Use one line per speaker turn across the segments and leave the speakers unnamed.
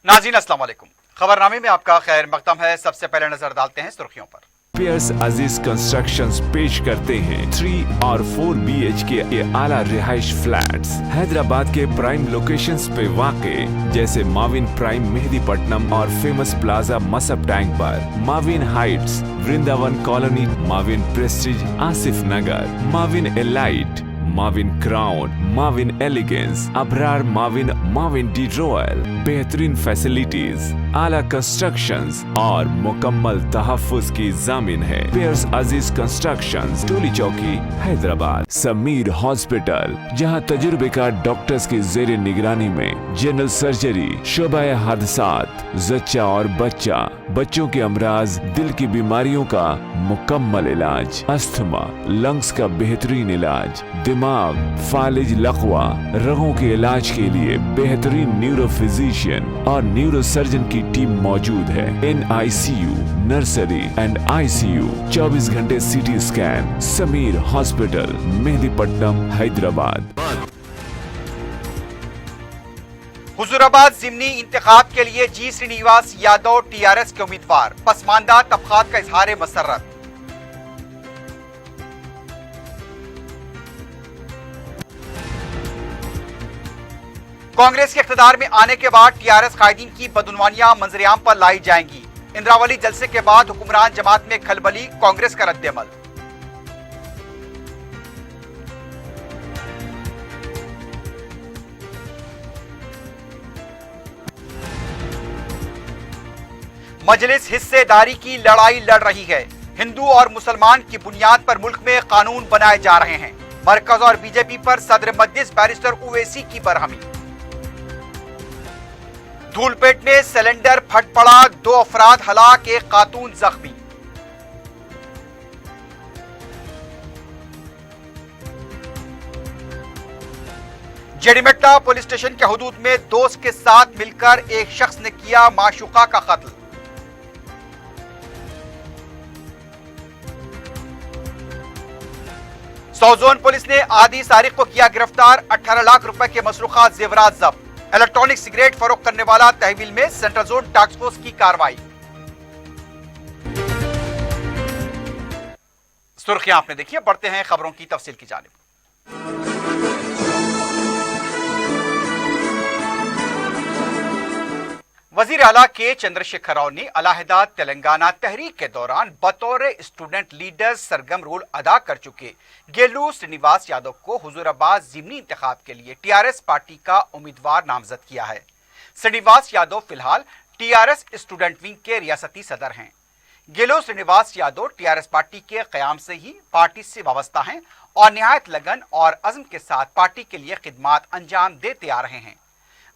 नाज़रीन अस्सलाम वालेकुम। खबरनामे में आपका खैर मकदम है। सबसे पहले नजर डालते हैं सुर्खियों पर।
पियर्स अजीज कंस्ट्रक्शंस पेश करते हैं 3 और 4 BHK के आला रिहाइश फ्लैट्स हैदराबाद के प्राइम लोकेशंस पे वाक़े जैसे माविन प्राइम मेहदीपट्टनम और फेमस प्लाजा मसब टैंक पर, Mavin heights, Vrindavan colony, Mavin prestige Asif Nagar, Mavin elite, Mavin crown, Mavin elegance, Abrar Mavin, Mavin D royal, बेहतरीन फैसिलिटीज, आला कंस्ट्रक्शंस और मुकम्मल तहफ़्फ़ुज़ की ज़मीन है। पियर्स अजीज कंस्ट्रक्शंस, टोली चौकी, हैदराबाद। समीर हॉस्पिटल, जहां तजुर्बेकार डॉक्टर्स की ज़ेरे निगरानी में जनरल सर्जरी, शोबाए हादसात, जच्चा और बच्चा, बच्चों के अमराज, दिल की बीमारियों का मुकम्मल इलाज, अस्थमा, लंग्स का बेहतरीन इलाज, दिमाग, फालिज, लकवा, रगों के इलाज के लिए बेहतरीन न्यूरो फिजिशियन और न्यूरो सर्जन की टीम मौजूद है। NICU, नर्सरी एंड ICU, 24 घंटे CT scan. Sameer hospital, Mehdipatnam, Hyderabad.
Huzurabad ज़िमनी इंतखाब के लिए जी श्रीनिवास यादव TRS के उम्मीदवार, पसमानदा तबकात का इजहार मसर्रत। कांग्रेस के इख्तिदार में आने के बाद TRS कायदीन की बदउनवानियां मंजरेआम पर लाई जाएंगी। इंद्रावली जलसे के बाद हुक्मरान जमात में खलबली, कांग्रेस का रद्देअमल। मजलिस हिस्सेदारी की लड़ाई लड़ रही है। हिंदू और मुसलमान की बुनियाद पर मुल्क में कानून बनाए जा रहे हैं। मरकज और बीजेपी पर सदर मजलिस बैरिस्टर ओवैसी की बरहमी। धूलपेट में सिलेंडर फट पड़ा, 2 अफराद हलाक, 1 खातून जख्मी। जड़ीमेट्टा पुलिस स्टेशन के हुदूद में दोस्त के साथ मिलकर एक शख्स ने किया माशूका का कत्ल। सौजोन पुलिस ने आदि सारिक को किया गिरफ्तार, 18 लाख रुपए के मसरूखा जेवरात जब्त। इलेक्ट्रॉनिक सिगरेट फरोख्त करने वाला तहवील में सेंट्रल जोन टास्क फोर्स की कार्रवाई। सुर्खियां आपने देखी, बढ़ते हैं खबरों की तफसील की जानिब। वजीर आला के चंद्रशेखर राव ने अलहदा तेलंगाना तहरीक के दौरान बतौर स्टूडेंट लीडर सरगर्म रोल अदा कर चुके गेलू श्रीनिवास यादव को हुजूराबाद ज़िमनी इंतखाब के लिए TRS पार्टी का उम्मीदवार नामजद किया है। श्रीनिवास यादव फिलहाल TRS स्टूडेंट विंग के रियासती सदर हैं। गेलू श्रीनिवास यादव TRS पार्टी के क़याम से ही पार्टी से वाबस्ता हैं और निहायत लगन और अज़्म के साथ पार्टी के लिए खिदमात अंजाम देते आ रहे हैं।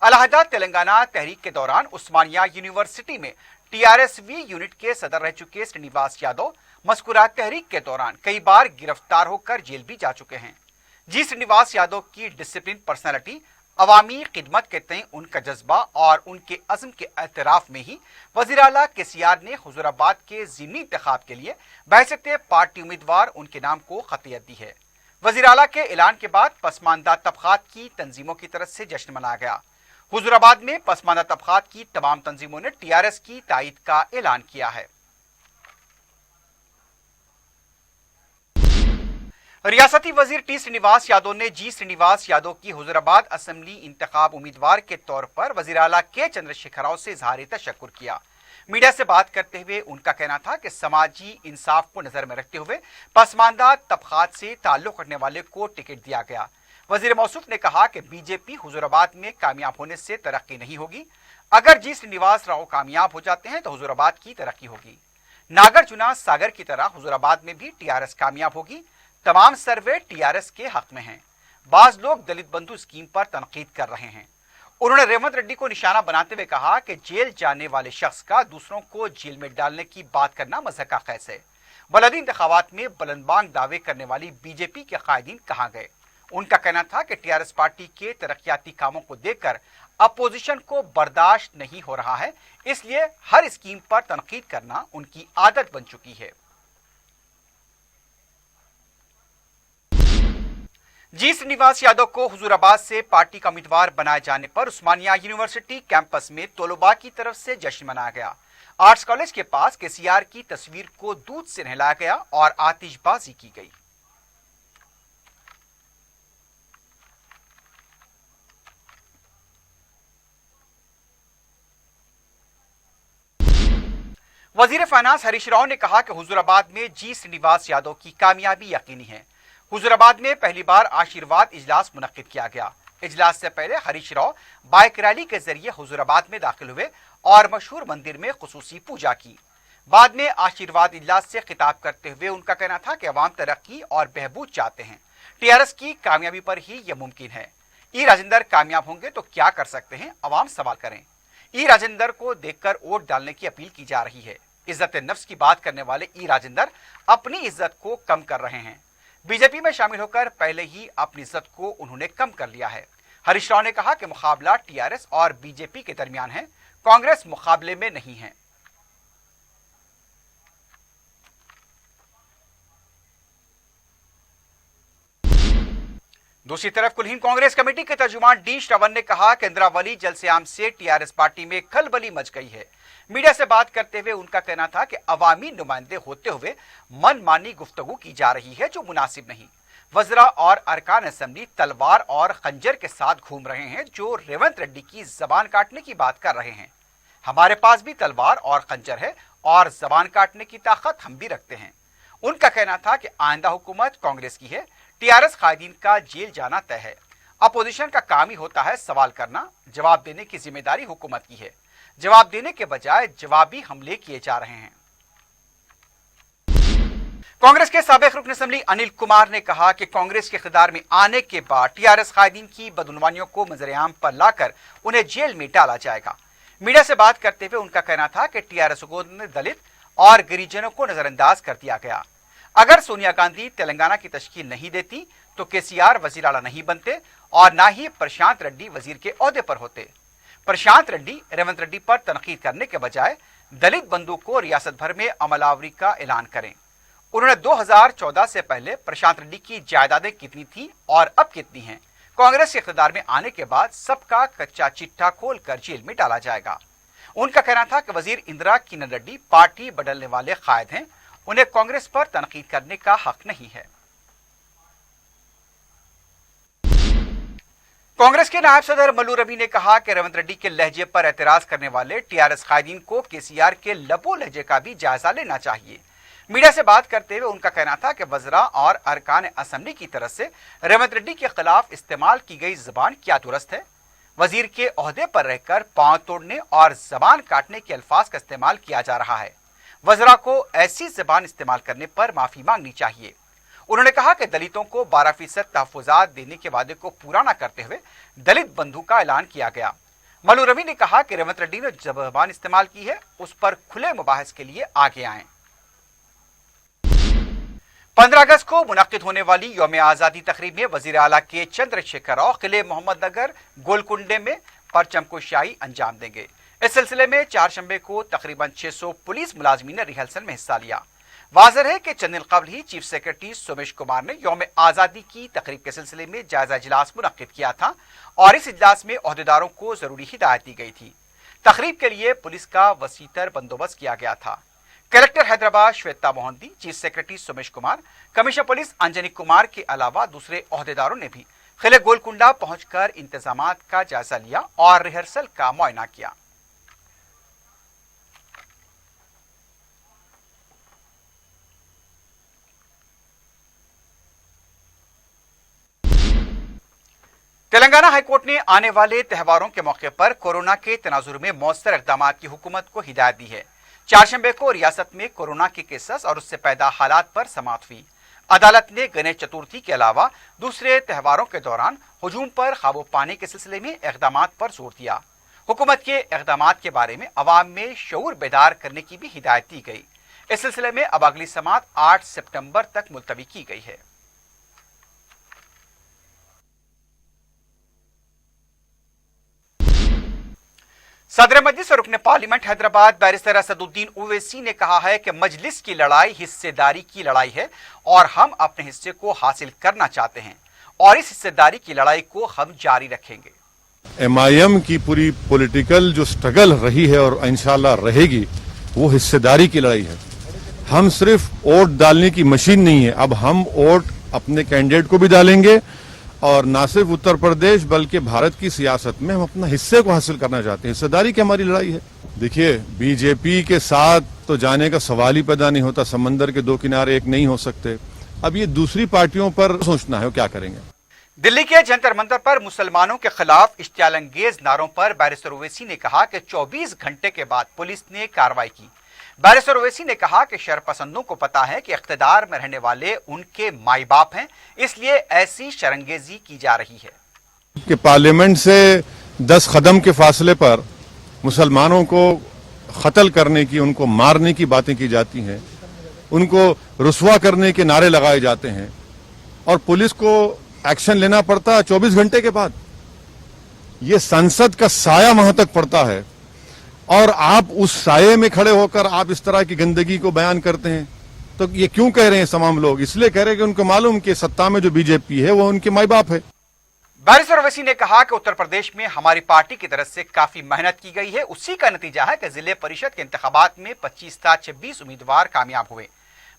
अलहदा तेलंगाना तहरीक के दौरान उस्मानिया यूनिवर्सिटी में TRSV यूनिट के सदर रह चुके श्रीनिवास यादव मज़कूरा तहरीक के दौरान कई बार गिरफ्तार होकर जेल भी जा चुके हैं। जी श्रीनिवास यादव की डिसिप्लिन पर्सनैलिटी, अवामी खिदमत के तय उनका जज्बा और उनके अज़्म के एतराफ़ में ही वज़ीर आला KCR ने हुजूराबाद के ज़िमनी इंतखाब के लिए बहसत पार्टी उम्मीदवार उनके नाम को खतियत दी है। वज़ीर आला के ऐलान के बाद पसमानदा तबकात की तंजीमों की तरफ से जश्न मनाया गया। हुजूराबाद में पसमानदा तबकात की तमाम तंजीमों ने TRS की तायद का ऐलान किया है। रियासती वजीर T श्रीनिवास यादव ने जी श्रीनिवास यादव की हुजूराबाद असेंबली इंतखाब उम्मीदवार के तौर पर वजीर आला के चंद्रशेखर राव से इजहार तशक्कुर किया। मीडिया से बात करते हुए उनका कहना था कि समाजी इंसाफ को नजर में रखते हुए पसमानदा तबकात से ताल्लुक रखने वाले को टिकट दिया गया। वजीर मौसूफ ने कहा कि बीजेपी हुजूराबाद में कामयाब होने से तरक्की नहीं होगी। अगर जी श्रीनिवास राव कामयाब हो जाते हैं तो हुजूराबाद की तरक्की होगी। नागार्जुन सागर की तरह हुजूराबाद में भी TRS कामयाब होगी। तमाम सर्वे TRS के हक में हैं। बाज लोग दलित बंधु स्कीम पर तनकीद कर रहे हैं। उन्होंने रेवंत रेड्डी को निशाना बनाते हुए कहा कि जेल जाने वाले शख्स का दूसरों को जेल में डालने की बात करना मज़हक का खैस है। बलदी इंतखाबात में बुलंदबांग दावे करने वाली बीजेपी के कायदीन कहाँ गए? उनका कहना था कि TRS पार्टी के तरक्याती कामों को देखकर अपोजिशन को बर्दाश्त नहीं हो रहा है, इसलिए हर स्कीम पर तनकीद करना उनकी आदत बन चुकी है। जी श्रीनिवास यादव को हुजूराबाद से पार्टी का उम्मीदवार बनाए जाने पर उस्मानिया यूनिवर्सिटी कैंपस में तलबा की तरफ से जश्न मनाया गया। आर्ट्स कॉलेज के पास केसीआर की तस्वीर को दूध से नहलाया गया और आतिशबाजी की गई। वजीर फाइनेंस हरीश राव ने कहा कि हुजूराबाद में जी श्रीनिवास यादव की कामयाबी यकीनी है। हुजूराबाद में पहली बार आशीर्वाद इजलास मुनक्किद किया गया। इजलास से पहले हरीश राव बाइक रैली के जरिए हुजूराबाद में दाखिल हुए और मशहूर मंदिर में खुसूसी पूजा की। बाद में आशीर्वाद इजलास से खिताब करते हुए उनका कहना था कि अवाम तरक्की और बहबूद चाहते हैं। टीआरएस की कामयाबी पर ही यह मुमकिन है। ई राजेंद्र कामयाब होंगे तो क्या कर सकते हैं, अवाम सवाल करें। ई राजेंद्र को देखकर वोट डालने की अपील की जा रही है। इज्जत नफ्स की बात करने वाले ई राजेंद्र अपनी इज्जत को कम कर रहे हैं। बीजेपी में शामिल होकर पहले ही अपनी इज्जत को उन्होंने कम कर लिया है। हरीश राव ने कहा कि मुकाबला टीआरएस और बीजेपी के दरमियान है, कांग्रेस मुकाबले में नहीं है। दूसरी तरफ कुल हिंद कांग्रेस कमेटी के तर्जुमान डी श्रवण ने कहा कि इंदिरावली जलसेआम से टीआरएस पार्टी में खलबली मच गई है। मीडिया से बात करते हुए उनका कहना था कि अवामी नुमाइंदे होते हुए मनमानी गुफ्तगू की जा रही है जो मुनासिब नहीं। वज़रा और अरकान असेंबली तलवार और खंजर के साथ घूम रहे हैं जो रेवंत रेड्डी की जबान काटने की बात कर रहे हैं। हमारे पास भी तलवार और खंजर है और जबान काटने की ताकत हम भी रखते हैं। उनका कहना था कि आइंदा हुकूमत कांग्रेस की है, टीआरएस कायदीन का जेल जाना तय है। अपोजिशन का काम ही होता है सवाल करना, जवाब देने की जिम्मेदारी हुकूमत की है। जवाब देने के बजाय जवाबी हमले किए जा रहे हैं। कांग्रेस के साबिक रुकन असेंबली अनिल कुमार ने कहा कि कांग्रेस के इख्तियार में आने के बाद टीआरएस कायदीन की बदउनवानियों को मंजर-ए-आम पर लाकर उन्हें जेल में डाला जाएगा। मीडिया से बात करते हुए उनका कहना था कि टीआरएस हुकूमत ने दलित और गिरिजनों को नजरअंदाज कर दिया गया। अगर सोनिया गांधी तेलंगाना की तश्कील नहीं देती तो केसीआर वजीर आला नहीं बनते और ना ही प्रशांत रेड्डी वजीर के ओहदे पर होते। प्रशांत रेड्डी रेवंत रेड्डी पर तनकीद करने के बजाय दलित बंधु को रियासत भर में अमलावरी का ऐलान करें। उन्होंने 2014 से पहले प्रशांत रेड्डी की जायदादें कितनी थी और अब कितनी हैं। कांग्रेस के इख्तियार में आने के बाद सबका कच्चा चिट्ठा खोलकर जेल में डाला जाएगा। उनका कहना था कि वजीर इंदिरा किरण रेड्डी पार्टी बदलने वाले कायद हैं, उन्हें कांग्रेस पर तनकीद करने का हक नहीं है। कांग्रेस के नायब सदर मल्लू रवि ने कहा कि रेवंत रेड्डी के लहजे पर एतराज करने वाले टीआरएस कायदीन को केसीआर के लबो लहजे का भी जायजा लेना चाहिए। मीडिया से बात करते हुए उनका कहना था कि वज़रा और अरकान असेंबली की तरफ से रेवंत रेड्डी के खिलाफ इस्तेमाल की गई जबान क्या दुरुस्त है। वजीर के ओहदे पर रहकर पांव तोड़ने और जबान काटने के अल्फाज का इस्तेमाल किया जा रहा है। वज़रा को ऐसी जबान इस्तेमाल करने पर माफी मांगनी चाहिए। उन्होंने कहा कि दलितों को 12% तहफ़्फ़ुज़ात देने के वादे को पूरा न करते हुए दलित बंधु का ऐलान किया गया। मल्लू रवि ने कहा कि रेवंत रेड्डी ने जब जबान इस्तेमाल की है उस पर खुले मुबाहिस के लिए आगे आएं। 15 अगस्त को मुनक्किद होने वाली यौम आज़ादी तकरीब में वज़ीर आला के चंद्रशेखर राव किले मोहम्मद नगर गोलकुंडे में परचम कुशाई अंजाम देंगे। इस सिलसिले में चारशंबे को तकरीबन 600 पुलिस मुलाजमीन ने रिहर्सल में हिस्सा लिया। वाज़ेह है कि चंद दिन कबल ही चीफ सेक्रेटरी सोमेश कुमार ने यौम आज़ादी की तकरीब के सिलसिले में जायजा इजलास मुनक्किद किया था और इस इजलास में ओहदेदारों को जरूरी हिदायत दी गई थी। तकरीब के लिए पुलिस का वसीतर बंदोबस्त किया गया था। Collector Hyderabad Shweta Mohanty, chief secretary Somesh Kumar, commissioner police Anjani Kumar के अलावा दूसरे ओहदेदारों ने भी किले गोलकुंडा पहुंचकर इंतजामात का जायजा लिया और रिहर्सल का मुआयना किया। तेलंगाना हाईकोर्ट ने आने वाले त्योहारों के मौके पर कोरोना के तनाजुर में मौसर इक़दाम की हुकूमत को हिदायत दी है। चारशंबे को रियासत में कोरोना के केसेस और उससे पैदा हालात पर समाअत हुई। अदालत ने गणेश चतुर्थी के अलावा दूसरे त्योहारों के दौरान हुजूम पर काबू पाने के सिलसिले में इक़दाम पर जोर दिया। हुकूमत के इक़दाम के बारे में अवाम में शऊर बेदार करने की भी हिदायत दी गई। इस सिलसिले में अब अगली समाअत 8 सितंबर तक मुलतवी की गई है। सदर मजलिस और रुकन पार्लियामेंट हैदराबाद बैरिस्टर असदुद्दीन ओवैसी ने कहा है कि मजलिस की लड़ाई हिस्सेदारी की लड़ाई है और हम अपने हिस्से को हासिल करना चाहते हैं। और इस हिस्सेदारी की लड़ाई को हम जारी रखेंगे।
MIM की पूरी पॉलिटिकल जो स्ट्रगल रही है और इंशाल्लाह रहेगी, वो हिस्सेदारी की लड़ाई है। हम सिर्फ वोट डालने की मशीन नहीं है, अब हम वोट अपने कैंडिडेट को भी डालेंगे और ना सिर्फ उत्तर प्रदेश बल्कि भारत की सियासत में हम अपना हिस्से को हासिल करना चाहते हैं। हिस्सेदारी की हमारी लड़ाई है। देखिए, बीजेपी के साथ तो जाने का सवाल ही पैदा नहीं होता, समंदर के दो किनारे एक नहीं हो सकते। अब ये दूसरी पार्टियों पर सोचना है वो क्या करेंगे।
दिल्ली के जंतर मंतर पर मुसलमानों के खिलाफ इश्तियालंगेज नारों पर बैरिस्टर ओवैसी ने कहा कि 24 घंटे के बाद पुलिस ने कार्रवाई की। बैरिस्टर ओवैसी ने कहा कि शरपसंदों को पता है कि इख्तिदार में रहने वाले उनके माई बाप हैं, इसलिए ऐसी शरंगेजी की जा रही है
कि पार्लियामेंट से 10 कदम के फासले पर मुसलमानों को कत्ल करने की, उनको मारने की बातें की जाती हैं, उनको रुस्वा करने के नारे लगाए जाते हैं और पुलिस को एक्शन लेना पड़ता है 24 घंटे के बाद। ये संसद का साया वहां तक पड़ता है और आप उस साये में खड़े होकर आप इस तरह की गंदगी को बयान करते हैं। तो ये क्यों कह रहे हैं तमाम लोग? इसलिए कह रहे हैं कि उनको मालूम कि सत्ता में जो बीजेपी है वो उनके माई बाप है।
बैरिस्टर ओवैसी ने कहा कि उत्तर प्रदेश में हमारी पार्टी की तरफ से काफी मेहनत की गई है। उसी का नतीजा है कि जिले परिषद के इंतखाबात में 25 था 26 उम्मीदवार कामयाब हुए।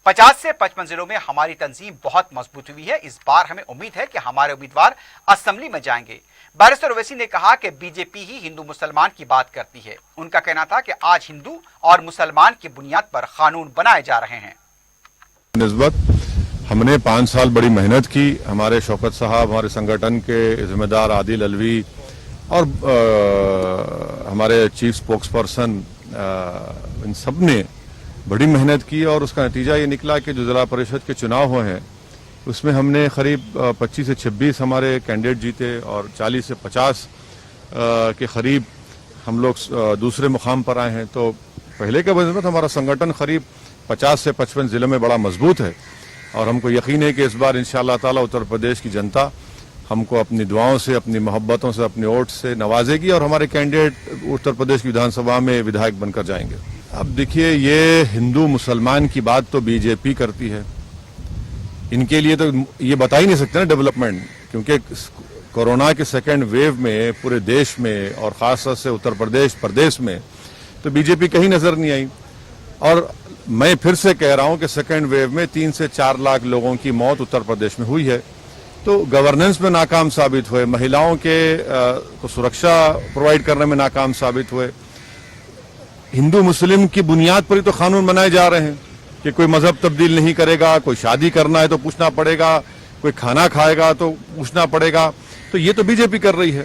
50 से 55 जिलों में हमारी तंजीम बहुत मजबूत हुई है। इस बार हमें उम्मीद है कि हमारे उम्मीदवार असेंबली में जाएंगे। बैरिस्टर ओवैसी ने कहा कि बीजेपी ही हिंदू मुसलमान की बात करती है। उनका कहना था कि आज हिंदू और मुसलमान की बुनियाद पर कानून बनाए जा रहे हैं।
निस्बत हमने 5 साल बड़ी मेहनत की। हमारे शौकत साहब, हमारे संगठन के जिम्मेदार आदिल अलवी और हमारे चीफ स्पोक्स पर्सन, इन सब ने बड़ी मेहनत की और उसका नतीजा ये निकला कि जो जिला परिषद के चुनाव हुए हैं उसमें हमने करीब 25 से 26 हमारे कैंडिडेट जीते और 40 से 50 के करीब हम लोग दूसरे मुकाम पर आए हैं। तो पहले के बनिस्बत हमारा संगठन करीब 50 से 55 जिलों में बड़ा मजबूत है और हमको यकीन है कि इस बार इंशाअल्लाह ताला उत्तर प्रदेश की जनता हमको अपनी दुआओं से, अपनी मोहब्बतों से, अपने वोट से नवाजेगी और हमारे कैंडिडेट उत्तर प्रदेश की विधानसभा में विधायक बनकर जाएंगे। अब देखिए, ये हिंदू मुसलमान की बात तो बीजेपी करती है। इनके लिए तो ये बता ही नहीं सकते ना डेवलपमेंट, क्योंकि कोरोना के सेकेंड वेव में पूरे देश में और खासतौर से उत्तर प्रदेश में तो बीजेपी कहीं नजर नहीं आई। और मैं फिर से कह रहा हूं कि सेकेंड वेव में 3 से 4 लाख लोगों की मौत उत्तर प्रदेश में हुई है। तो गवर्नेंस में नाकाम साबित हुए, महिलाओं के को सुरक्षा प्रोवाइड करने में नाकाम साबित हुए। हिंदू मुस्लिम की बुनियाद पर ही तो कानून बनाए जा रहे हैं कि कोई मजहब तब्दील नहीं करेगा, कोई शादी करना है तो पूछना पड़ेगा, कोई खाना खाएगा तो पूछना पड़ेगा। तो ये तो बीजेपी कर रही है।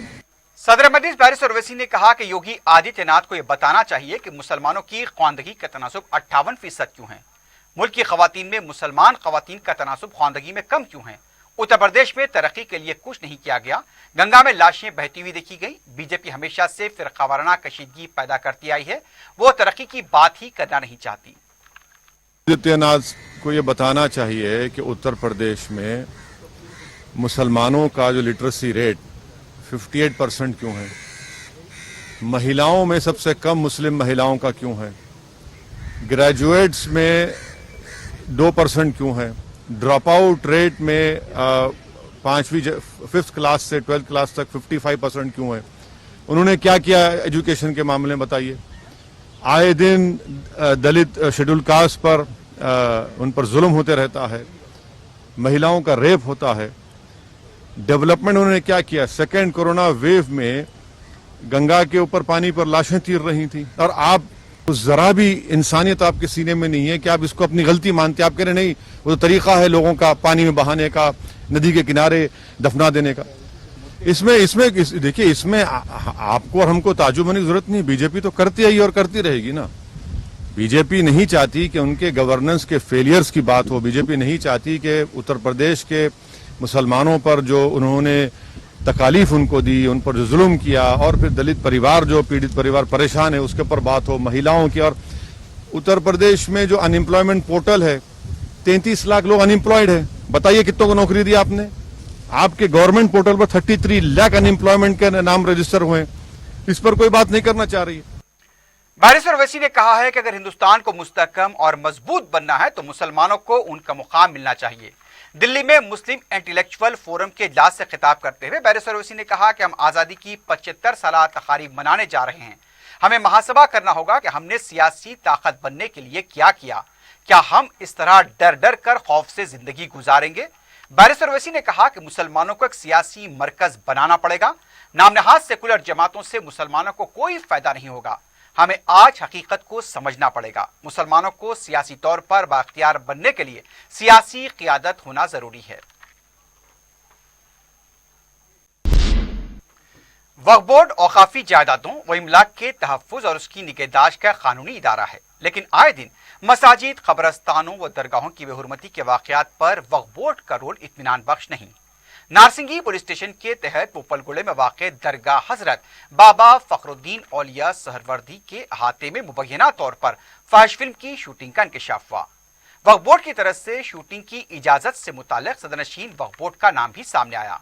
सदर मजलिस बैरिस्टर ओवैसी ने कहा कि योगी आदित्यनाथ को यह बताना चाहिए कि मुसलमानों की ख्वानदगी का तनासुब 58% क्यों है। मुल्क की खवातीन में मुसलमान खवातीन का तनासुब ख्वानदगी में कम क्यों है। उत्तर प्रदेश में तरक्की के लिए कुछ नहीं किया गया। गंगा में लाशें बहती हुई देखी गई। बीजेपी हमेशा से फिरकावाराना कशीदगी पैदा करती आई है, वो तरक्की की बात ही करना नहीं चाहती।
आदित्यनाथ को ये बताना चाहिए कि उत्तर प्रदेश में मुसलमानों का जो लिटरेसी रेट 58% क्यों है, महिलाओं में सबसे कम मुस्लिम महिलाओं का क्यों है, ग्रेजुएट्स में 2% क्यों है, ड्रॉप आउट रेट में 5th क्लास से 12th क्लास तक 55% क्यों है। उन्होंने क्या किया एजुकेशन के मामले में बताइए। आए दिन दलित शेड्यूल कास्ट पर उन पर जुल्म होते रहता है, महिलाओं का रेप होता है। डेवलपमेंट उन्होंने क्या किया। सेकेंड कोरोना वेव में गंगा के ऊपर पानी पर लाशें तीर रही थी और आप जरा भी इंसानियत आपके सीने में नहीं है कि आप इसको अपनी गलती मानते। आप कह रहे नहीं, वो तो तरीका है लोगों का पानी में बहाने का, नदी के किनारे दफना देने का। इसमें देखिए, इसमें आपको और हमको ताज्जुब होने की जरूरत नहीं। बीजेपी तो करती आई और करती रहेगी ना। बीजेपी नहीं चाहती कि उनके गवर्नेंस के फेलियर्स की बात हो। बीजेपी नहीं चाहती कि उत्तर प्रदेश के मुसलमानों पर जो उन्होंने तकालीफ उनको दी, उन पर जो जुल्म किया और फिर दलित परिवार जो पीड़ित परिवार परेशान है उसके ऊपर बात हो, महिलाओं की। और उत्तर प्रदेश में जो अनएम्प्लॉयमेंट पोर्टल है, 33 लाख लोग अनएम्प्लॉयड है। बताइए कितनों को नौकरी दी आपने। आपके गवर्नमेंट पोर्टल पर 33 लाख अनएम्प्लॉयमेंट के नाम रजिस्टर हुए। इस पर कोई बात नहीं करना चाह रही है।
बैरिस्टर ओवैसी ने कहा है कि अगर हिंदुस्तान को मुस्तहकम और मजबूत बनना है तो मुसलमानों को उनका मुकाम मिलना चाहिए। दिल्ली में मुस्लिम इंटेलेक्चुअल फोरम के इजलास से खिताब करते हुए बैरिस्टर ओवैसी ने कहा कि हम आज़ादी की 75 साल तकारीब मनाने जा रहे हैं। हमें मुहासबा करना होगा कि हमने सियासी ताकत बनने के लिए क्या किया। क्या हम इस तरह डर डर कर खौफ से जिंदगी गुजारेंगे? बैरिस्टर ओवैसी ने कहा कि मुसलमानों को एक सियासी मरकज बनाना पड़ेगा। नामनहाद सेकुलर जमातों से मुसलमानों को कोई फायदा नहीं होगा। हमें आज हकीकत को समझना पड़ेगा। मुसलमानों को सियासी तौर पर बाख्तियार बनने के लिए सियासी क़ियादत होना जरूरी है। वक्फ बोर्ड औकाफी जायदादों व इमलाक के तहफ़्फ़ुज़ और उसकी निगहदाश्त का कानूनी इदारा है, लेकिन आए दिन मसाजिद, कब्रस्तानों व दरगाहों की बेहुरमती के वाक़यात पर वक्फ बोर्ड का रोल इत्मीनान बख्श नहीं। नारसिंगी पुलिस स्टेशन के तहत पोपलगुड़े में वाक़ दरगाह हजरत बाबा फ़खरुद्दीन औलिया सहरवर्दी के अहाते में मुबैना तौर पर फाहिश फिल्म की शूटिंग का इंकशाफ हुआ। वक्फ बोर्ड की तरफ से शूटिंग की इजाजत से मुताल्लिक़ सदरनशीन वक्फ बोर्ड का नाम भी सामने आया।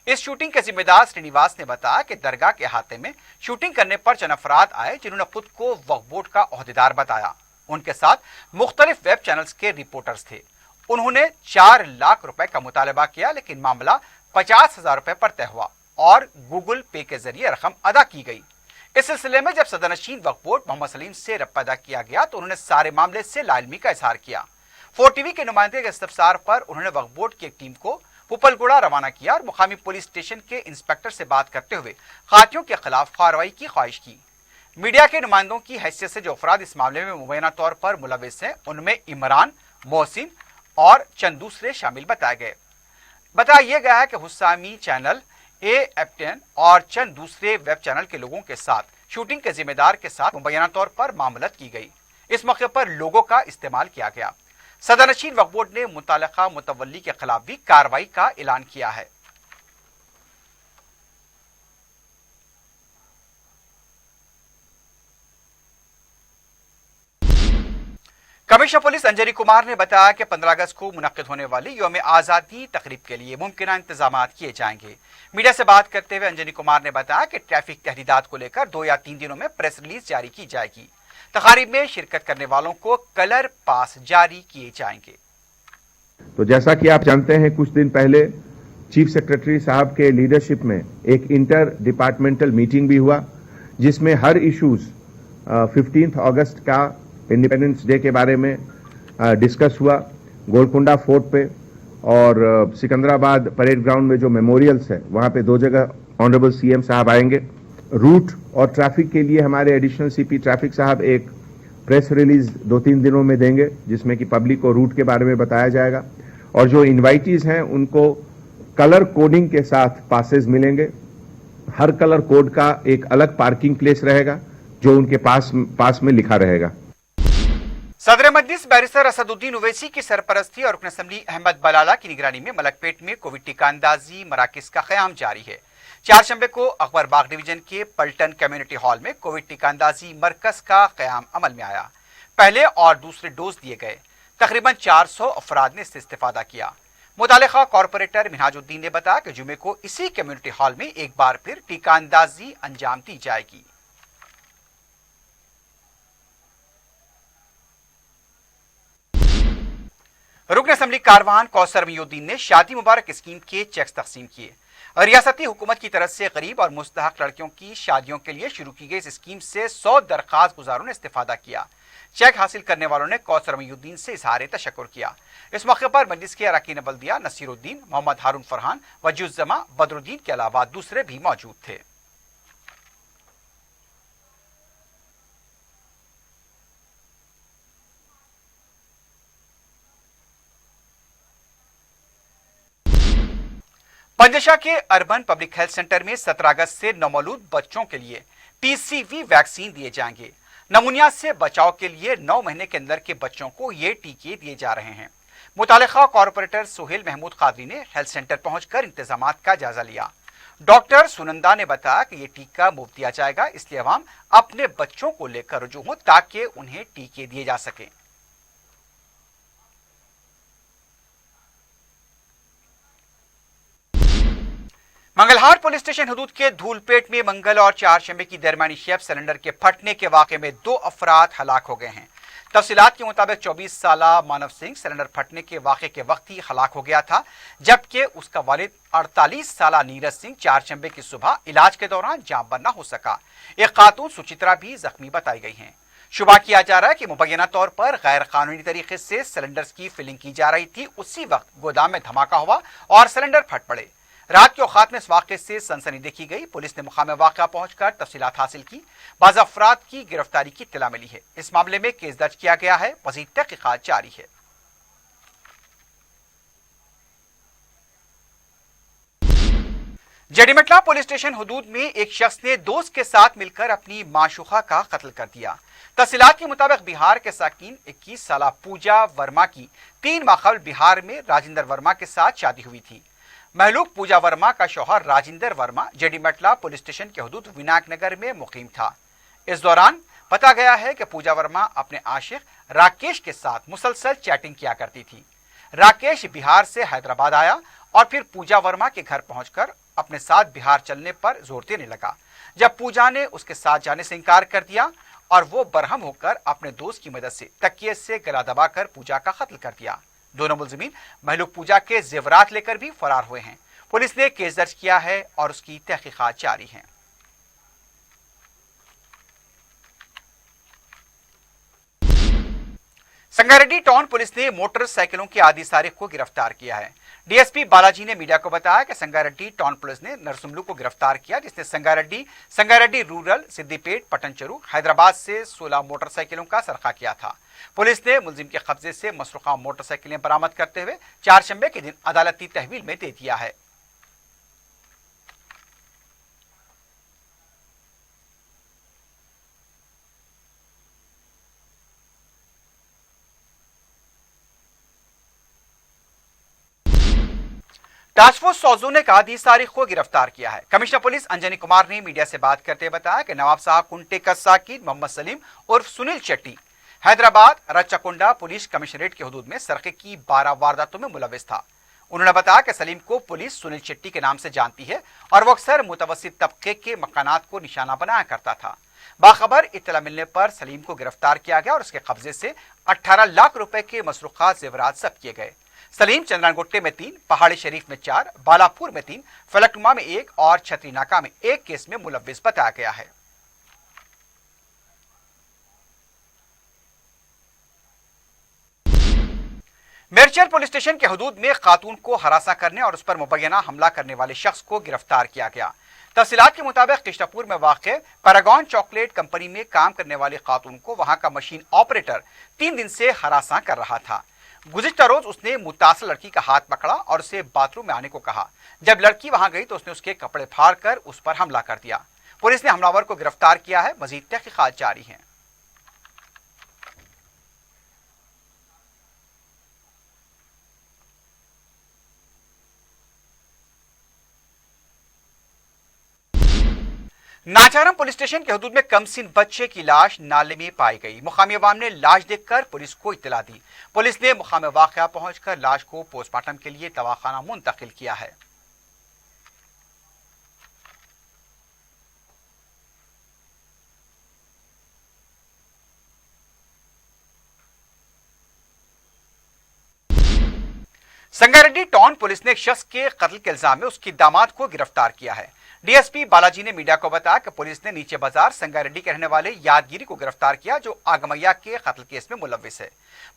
इस शूटिंग के जिम्मेदार श्रीनिवास ने बताया कि दरगाह के अहाते में शूटिंग करने पर चंद अफराद आए जिन्होंने खुद को वक्फ बोर्ड का ओहदेदार बताया। उनके साथ मुख्तलिफ वेब चैनल्स के रिपोर्टर्स थे। उन्होंने 4 लाख रुपए का मुतालबा किया, लेकिन मामला 50,000 रुपए पर तय हुआ और गूगल पे के जरिए रकम अदा की गई। इस सिलसिले में जब सदरनशीन वक्फ बोर्ड मोहम्मद सलीम से रब्ता अदा किया गया तो उन्होंने सारे मामले से लाइलमी का इजहार किया। 4TV के नुमाइंदे के इस्तफसार पर उन्होंने वक्फ बोर्ड की एक टीम को पुपलगुड़ा रवाना किया और मुकामी पुलिस स्टेशन के इंस्पेक्टर से बात करते हुए खातियों के खिलाफ कार्रवाई की ख्वाहिश की। मीडिया के नुमाइंदों की हैसियत से जो अफराद इस मामले में मुबैना तौर पर मुलविस हैं, उनमें इमरान, मोहसिन और चंद दूसरे शामिल बताए गए। बताया गया है कि हुस्सामी चैनल, AF10 और चंद दूसरे वेब चैनल के लोगों के साथ शूटिंग के जिम्मेदार के साथ मुबैना तौर पर मामलत की गई। इस मौके पर लोगों का इस्तेमाल किया गया। सदरनशीन वक्फ बोर्ड ने मुताल्लिका मुतवल्ली के खिलाफ भी कार्रवाई का ऐलान किया है। कमिश्नर पुलिस अंजनी कुमार ने बताया कि 15 अगस्त को मुनक्किद होने वाली यौम आज़ादी तकरीब के लिए मुमकिन इंतजाम किए जाएंगे। मीडिया से बात करते हुए अंजनी कुमार ने बताया कि ट्रैफिक तहदीदात को लेकर 2 या 3 दिनों में प्रेस रिलीज जारी की जाएगी। तकारीब में शिरकत करने वालों को कलर पास जारी किए जाएंगे।
तो जैसा कि आप जानते हैं, कुछ दिन पहले चीफ सेक्रेटरी साहब के लीडरशिप में एक इंटर डिपार्टमेंटल मीटिंग भी हुआ, जिसमें हर इश्यूज 15 अगस्त का इंडिपेंडेंस डे के बारे में डिस्कस हुआ। गोलकुंडा फोर्ट पे और सिकंदराबाद परेड ग्राउंड में जो मेमोरियल्स है, वहां पे 2 जगह ऑनरेबल CM साहब आएंगे। रूट और ट्रैफिक के लिए हमारे एडिशनल CP ट्रैफिक साहब एक प्रेस रिलीज 2-3 दिनों में देंगे, जिसमें कि पब्लिक को रूट के बारे में बताया जाएगा। और जो इन्वाइटीज हैं उनको कलर कोडिंग के साथ पासेस मिलेंगे। हर कलर कोड का एक अलग पार्किंग प्लेस रहेगा जो उनके पास में लिखा रहेगा।
सदर मजलिस बैरिस्टर असदुद्दीन ओवैसी की सरपरस्ती और रुकन असम्बली अहमद बलाला की निगरानी में मलकपेट में कोविड टीका अंदाजी मराकज का क़याम जारी है। 4 शंबे को अकबर बाग डिवीजन के पल्टन कम्युनिटी हॉल में कोविड टीका अंदाजी मरकज का क़याम अमल में आया। पहले और दूसरे डोज दिए गए। तकरीबन 400 अफराद ने इससे इस्तेफादा किया। मुतालिका कॉरपोरेटर मिनहाजुद्दीन ने बताया कि जुमे को इसी कम्युनिटी हॉल में एक बार फिर टीका अंदाजी अंजाम दी जाएगी। रुकन असम्बली कारवान कौसर मयूद्दीन ने शादी मुबारक स्कीम के चेक्स तकसीम किए। रियासती हुकूमत की तरफ से गरीब और मुस्तहक लड़कियों की शादियों के लिए शुरू की गई इस स्कीम से 100 दरखास्त गुजारों ने इस्तेफादा किया। चेक हासिल करने वालों ने कौसर मयूद्दीन से इजहार तशक्कुर किया। इस मौके पर मजलिस के अरकान बल्दिया नसीरुद्दीन, मोहम्मद हारून फरहान, वजूज़्ज़मा, बदरुद्दीन के अलावा दूसरे भी मौजूद थे। पंजशा के अर्बन पब्लिक हेल्थ सेंटर में 17 अगस्त से नवमौलूद बच्चों के लिए PCV वैक्सीन दिए जाएंगे। नमूनिया से बचाव के लिए 9 महीने के अंदर के बच्चों को ये टीके दिए जा रहे हैं। मुतालिका कॉरपोरेटर सुहेल महमूद कादरी ने हेल्थ सेंटर पहुंचकर इंतजामात का जायजा लिया। डॉक्टर सुनंदा ने बताया कि ये टीका मुफ्त दिया जाएगा, इसलिए अवाम अपने बच्चों को लेकर रुजू हो ताकि उन्हें टीके दिए जा सकें। मंगलहाट पुलिस स्टेशन हदूद के धूलपेट में मंगल और 4 शंबे की दरमियानी शेफ सिलेंडर के फटने के वाक़े में 2 अफराद हलाक हो गए हैं। तफसीलात के मुताबिक 24 साल मानव सिंह सिलेंडर फटने के वाक़े के वक्त ही हलाक हो गया था, जबकि उसका वालिद 48 साल नीरज सिंह चारशंबे की सुबह इलाज के दौरान जाँब न हो सका। एक खातून सुचित्रा भी जख्मी बताई गई हैं। शुबा किया जा रहा है कि मुबैना तौर पर गैर कानूनी तरीके से सिलेंडर्स की फिलिंग की जा रही थी। उसी वक्त गोदाम में धमाका हुआ और सिलेंडर फट पड़े। रात के औकात में इस वाक़े से सनसनी देखी गई। पुलिस ने मुकाम वाक़ा पहुंचकर तफसीलात हासिल की। बाज़ अफराद की गिरफ्तारी की इत्तला मिली है। इस मामले में केस दर्ज किया गया है। मज़ीद तहक़ीक़ात जारी है। जड़ीमटला पुलिस स्टेशन हुदूद में एक शख्स ने दोस्त के साथ मिलकर अपनी माशूका का कत्ल कर दिया। तफसीलात के मुताबिक बिहार के साकिन 21 साल पूजा वर्मा की 3 माह कबल बिहार में राजेंद्र वर्मा के साथ शादी हुई थी। महलूक पूजा वर्मा का शौहर राजेंद्र वर्मा जड़ीमटला पुलिस स्टेशन के हुदूद विनायक नगर में मुकीम था। इस दौरान पता गया है कि पूजा वर्मा अपने आशिक राकेश के साथ मुसलसल चैटिंग किया करती थी। राकेश बिहार से हैदराबाद आया और फिर पूजा वर्मा के घर पहुंचकर अपने साथ बिहार चलने पर जोर देने लगा। जब पूजा ने उसके साथ जाने से इनकार कर दिया और वो बरहम होकर अपने दोस्त की मदद से तकिए से गला दबाकर पूजा का कत्ल कर दिया। दोनों मुलजिमीन महलूक पूजा के जेवरात लेकर भी फरार हुए हैं। पुलिस ने केस दर्ज किया है और उसकी तहकीकात जारी है। संगारेड्डी टाउन पुलिस ने मोटरसाइकिलों के आदि सारिक को गिरफ्तार किया है। डीएसपी बालाजी ने मीडिया को बताया कि संगारेड्डी टाउन पुलिस ने नरसुमलू को गिरफ्तार किया, जिसने संगारेड्डी रूरल, सिद्दीपेट, पटनचरू, हैदराबाद से 16 मोटरसाइकिलों का सरखा किया था। पुलिस ने मुलजिम के कब्जे से मसरूखा मोटरसाइकिलें बरामद करते हुए चारशंबे के दिन अदालती तहवील में दे दिया है। टास्क फोर्स सौजों ने आदि सारिक को गिरफ्तार किया है। कमिश्नर पुलिस अंजनी कुमार ने मीडिया से बात करते हुए बताया कि नवाब साहब कुंटे का साकिन मोहम्मद सलीम उर्फ सुनील शेट्टी हैदराबाद रच्चाकुंडा पुलिस कमिश्नरेट के हुदूद में सरके की 12 वारदातों में मुलविस था। उन्होंने बताया कि सलीम को पुलिस सुनील शेट्टी के नाम से जानती है और वो अक्सर मुतवस्सित तबके के मकानात को निशाना बनाया करता था। बाखबर इत्तला मिलने पर सलीम को गिरफ्तार किया गया और उसके कब्जे से 18 लाख रुपए के मसरूखा जेवरात जब्त किए गए। सलीम चंद्रानगुट्टे में 3, पहाड़ी शरीफ में 4, बालापुर में 3, फलकनुमा में 1 और छतरी नाका में 1 केस में मुलविस बताया गया है। मेरचल पुलिस स्टेशन के हुदूद में खातून को हरासा करने और उस पर मुबैना हमला करने वाले शख्स को गिरफ्तार किया गया। तफसीलात के मुताबिक किश्तपुर में वाक़ पैरागॉन चॉकलेट कंपनी में काम करने वाली खातून को वहां का मशीन ऑपरेटर 3 दिन से हरासा कर रहा था। गुज़िश्ता रोज उसने मुतासिर लड़की का हाथ पकड़ा और उसे बाथरूम में आने को कहा। जब लड़की वहां गई तो उसने उसके कपड़े फाड़ कर उस पर हमला कर दिया। पुलिस ने हमलावर को गिरफ्तार किया है। मजीद तहकीकात जारी हैं। नाचारम पुलिस स्टेशन के हुदूद में कमसिन बच्चे की लाश नाले में पाई गई। मुकामी अवाम ने लाश देखकर पुलिस को इत्तला दी। पुलिस ने मुकाम वाक़या पहुंचकर लाश को पोस्टमार्टम के लिए दवाखाना मुंतकिल किया है। संगारेड्डी टाउन पुलिस ने एक शख्स के कत्ल के इल्जाम में उसकी दामाद को गिरफ्तार किया है। डीएसपी बालाजी ने मीडिया को बताया कि पुलिस ने नीचे बाजार संगारेड्डी के रहने वाले यादगिरी को गिरफ्तार किया, जो आगमैया के कत्ल केस में मुलविस है।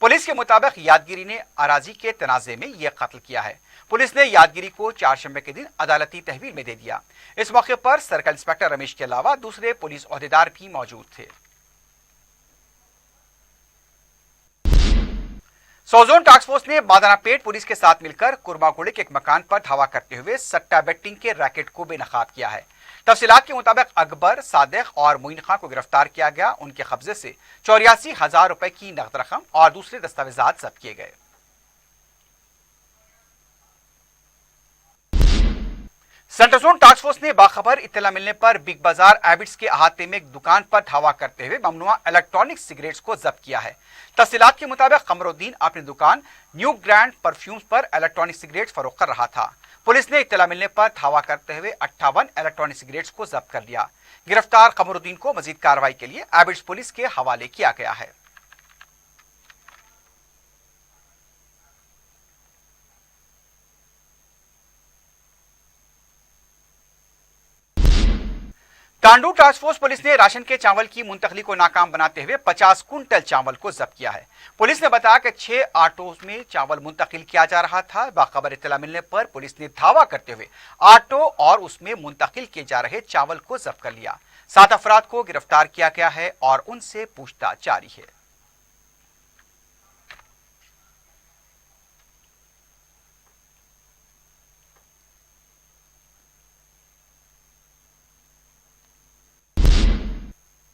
पुलिस के मुताबिक यादगिरी ने अराजी के तनाजे में यह कत्ल किया है। पुलिस ने यादगिरी को चारशंबे के दिन अदालती तहवील में दे दिया। इस मौके पर सर्कल इंस्पेक्टर रमेश के अलावा दूसरे पुलिस ओहदेदार भी मौजूद थे। सौजोन टास्क फोर्स ने बादनापेट पुलिस के साथ मिलकर कुरबागुड़े के एक मकान पर धावा करते हुए सट्टा बेटिंग के रैकेट को बेनकाब किया है। तफसीलात के मुताबिक अकबर, सादिक और मोइन खां को गिरफ्तार किया गया। उनके कब्जे से 84,000 रुपए की नकद रकम और दूसरे दस्तावेजात जब्त किए गए। सेंट्रल जोन टास्क फोर्स ने बाखबर इत्तला मिलने पर बिग बाजार एबिट्स के अहाते में एक दुकान पर धावा करते हुए ममनुआ इलेक्ट्रॉनिक सिगरेट्स को जब्त किया है। तफसीलात के मुताबिक कमरुद्दीन अपनी दुकान न्यू ग्रैंड परफ्यूम्स पर इलेक्ट्रॉनिक सिगरेट्स फरोख्त कर रहा था। पुलिस ने इत्तला मिलने पर धावा करते हुए 58 इलेक्ट्रॉनिक सिगरेट्स को जब्त कर लिया। गिरफ्तार कमरुद्दीन को मजीद कार्रवाई के लिए एबिट्स पुलिस के हवाले किया गया है। ٹانڈو ٹاسک فورس پولیس نے راشن کے چاول کی منتقلی کو ناکام بناتے ہوئے 50 کنٹل چاول کو ضبط کیا ہے۔ پولیس نے بتایا کہ 6 آٹو میں چاول منتقل کیا جا رہا تھا۔ باخبر اطلاع ملنے پر پولیس نے دھاوا کرتے ہوئے آٹو اور اس میں منتقل کیے جا رہے چاول کو ضبط کر لیا۔ 7 افراد کو گرفتار کیا گیا ہے اور ان سے پوچھ تاچھ جاری ہے۔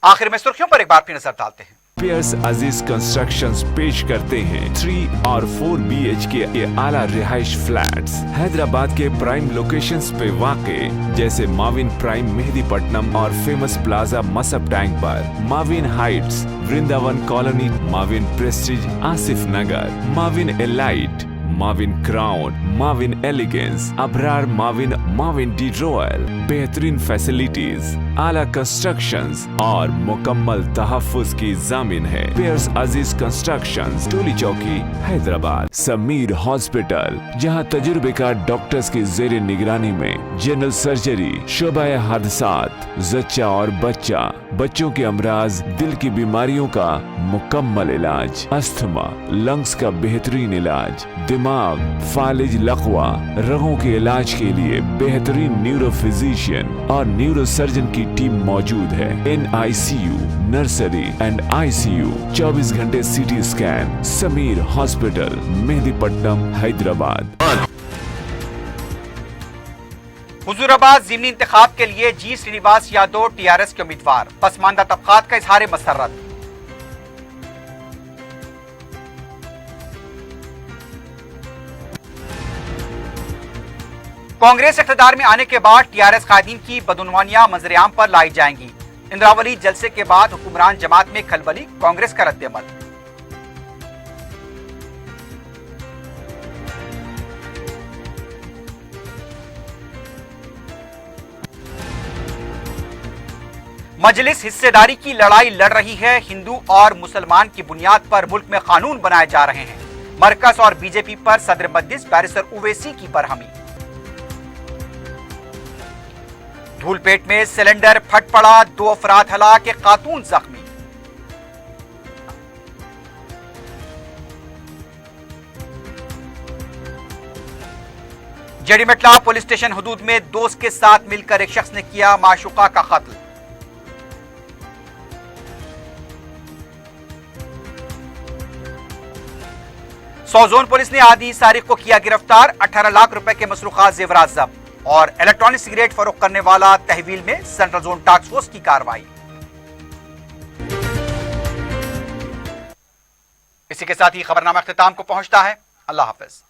آخر میں سرخیوں پر ایک بار پھر نظر ڈالتے ہیں۔
پیئرس عزیز کنسٹرکشنز پیش کرتے ہیں 3 اور 4 BHK کے اعلیٰ رہائش فلیٹس حیدرآباد کے پرائم لوکیشنز پہ واقع، جیسے ماون پرائم مہدی پٹنم اور فیمس پلازا مصب ٹینک پر، Mavin heights Vrindavan colony, Mavin prestige Asif Nagar, Mavin elite, Mavin crown, Mavin elegance, Abrar Mavin, Mavin D royal, بہترین فیسلٹیز، اعلیٰ کنسٹرکشنز اور مکمل تحفظ کی ضامن ہے۔ پیئرس عزیز کنسٹرکشنز، ٹولی چوکی، حیدرآباد۔ سمیر ہاسپٹل، جہاں تجربے کار ڈاکٹرز کی زیر نگرانی میں جنرل سرجری، شعبہ حادثات، زچہ اور بچوں کے امراض، دل کی بیماریوں کا مکمل علاج، استھما، لنگز کا بہترین علاج، دماغ، فالج، لقوہ، رگوں کے علاج کے لیے بہترین نیورو فزیشین اور نیورو سرجن کی ٹیم موجود ہے۔ NICU، نرسری اینڈ ICU، 24 گھنٹے CT اسکین۔ سمیر ہاسپٹل، مہدی پٹنم، حیدرآباد۔
حضور آباد ضمنی انتخاب کے لیے جی سرینیواس یادو TRS کے امیدوار، پسماندہ طبقات کا اظہار مسرت۔ کانگریس اقتدار میں آنے کے بعد TRS قائدین کی بدعنوانیاں منظر عام پر لائی جائیں گی۔ اندراولی جلسے کے بعد حکمران جماعت میں کھلبلی، کانگریس کا رد عمل۔ مجلس حصے داری کی لڑائی لڑ رہی ہے۔ ہندو اور مسلمان کی بنیاد پر ملک میں قانون بنائے جا رہے ہیں۔ مرکز اور BJP پر صدر مجلس بیرسٹر اویسی کی برہمی۔ دھول پیٹ میں سلنڈر پھٹ پڑا، 2 افراد ہلاک، ایک خاتون زخمی۔ جیڈی مٹلا پولیس اسٹیشن حدود میں دوست کے ساتھ مل کر ایک شخص نے کیا معشوقہ کا قتل۔ سوزون پولیس نے عادی سارق کو کیا گرفتار، 18 لاکھ روپے کے مسروقات زیورات ضبط۔ اور الیکٹرانک سگریٹ فروخت کرنے والا تحویل میں، سینٹرل زون ٹاسک فورس کی کارروائی۔ اسی کے ساتھ ہی خبرنامہ اختتام کو پہنچتا ہے۔ اللہ حافظ۔